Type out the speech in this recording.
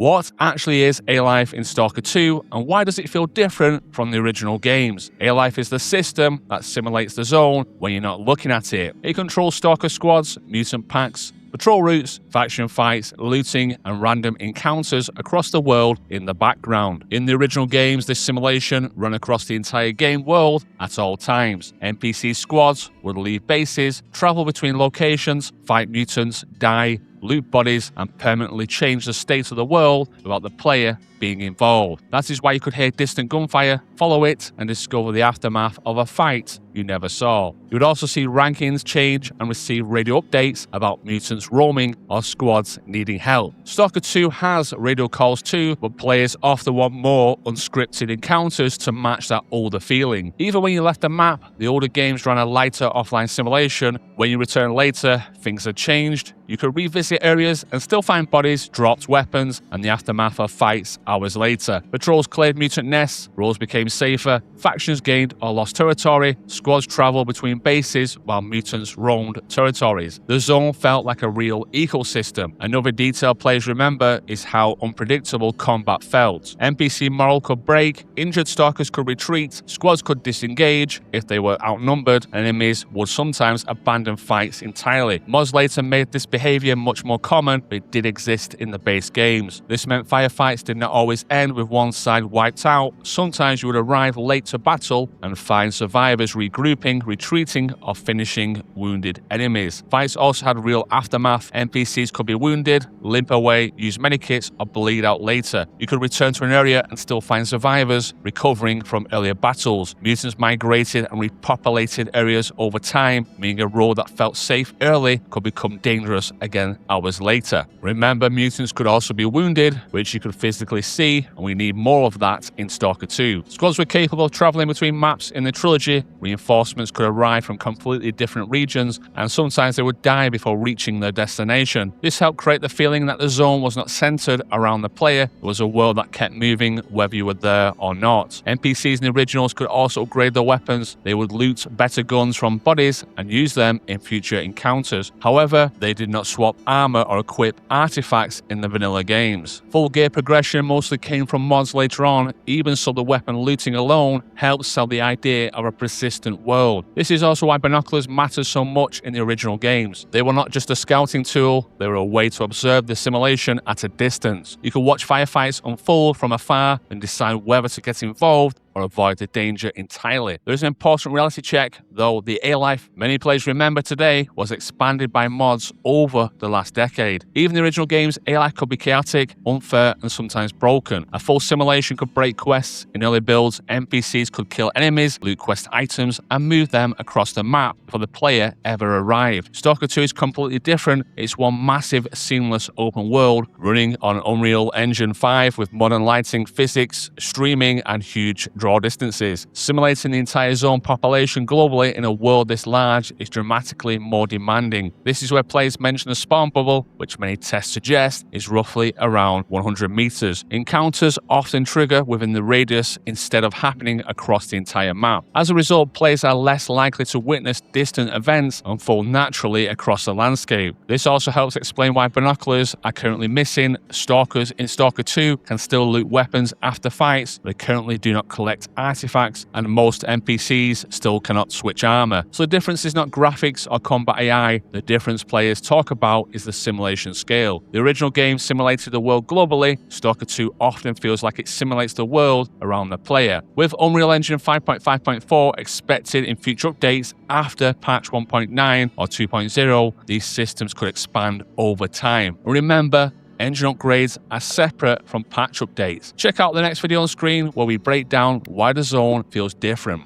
What actually is A-Life in Stalker 2, and why does it feel different from the original games? A-Life is the system that simulates the zone when you're not looking at it. It controls Stalker squads, mutant packs, patrol routes, faction fights, looting, and random encounters across the world in the background. In the original games, this simulation ran across the entire game world at all times. NPC squads would leave bases, travel between locations, fight mutants, die, loot bodies, and permanently change the state of the world without the player being involved. That is why you could hear distant gunfire, follow it, and discover the aftermath of a fight you never saw. You would also see rankings change and receive radio updates about mutants roaming or squads needing help. Stalker 2 has radio calls too, but players often want more unscripted encounters to match that older feeling. Even when you left the map, the older games ran a lighter offline simulation. When you return later, things had changed. You could revisit areas and still find bodies, dropped weapons, and the aftermath of fights hours later. Patrols cleared mutant nests, roads became safer, factions gained or lost territory, squads traveled between bases while mutants roamed territories. The zone felt like a real ecosystem. Another detail players remember is how unpredictable combat felt. NPC morale could break, injured stalkers could retreat, squads could disengage if they were outnumbered, and enemies would sometimes abandon fights entirely. Mods later made this behaviour much more common, but it did exist in the base games. This meant firefights did not always end with one side wiped out. Sometimes you would arrive late to battle and find survivors regrouping, retreating, or finishing wounded enemies. Fights also had real aftermath. NPCs could be wounded, limp away, use medikits, or bleed out later. You could return to an area and still find survivors recovering from earlier battles. Mutants migrated and repopulated areas over time, meaning a road that felt safe early could become dangerous again hours later. Remember, mutants could also be wounded, which you could physically see, and we need more of that in Stalker 2. Squads were capable of traveling between maps in the trilogy. Reinforcements could arrive from completely different regions, and sometimes they would die before reaching their destination. This helped create the feeling that the zone was not centered around the player. It was a world that kept moving whether you were there or not. NPCs in the originals could also upgrade their weapons. They would loot better guns from bodies and use them in future encounters. However, they did not swap armor or equip artifacts in the vanilla games. Full gear progression mostly came from mods later on. Even so, the weapon looting alone helped sell the idea of a persistent world. This is also why binoculars mattered so much in the original games. They were not just a scouting tool, they were a way to observe the simulation at a distance. You could watch firefights unfold from afar and decide whether to get involved or avoid the danger entirely. There is an important reality check, though. The A-Life many players remember today was expanded by mods over the last decade. Even the original games, A-Life could be chaotic, unfair, and sometimes broken. A full simulation could break quests. In early builds, NPCs could kill enemies, loot quest items, and move them across the map before the player ever arrived. Stalker 2 is completely different. It's one massive, seamless open world running on Unreal Engine 5 with modern lighting, physics, streaming, and huge draw distances. Simulating the entire zone population globally in a world this large is dramatically more demanding. This is where players mention the spawn bubble, which many tests suggest is roughly around 100 meters. Encounters often trigger within the radius instead of happening across the entire map. As a result, players are less likely to witness distant events unfold naturally across the landscape. This also helps explain why binoculars are currently missing. Stalkers in Stalker 2 can still loot weapons after fights, but they currently do not collect artifacts, and most NPCs still cannot switch armor. So the difference is not graphics or combat AI. The difference players talk about is the simulation scale. The original game simulated the world globally. Stalker 2 often feels like it simulates the world around the player. With Unreal Engine 5.5.4 expected in future updates after patch 1.9 or 2.0, these systems could expand over time. Remember, engine upgrades are separate from patch updates. Check out the next video on screen where we break down why the zone feels different.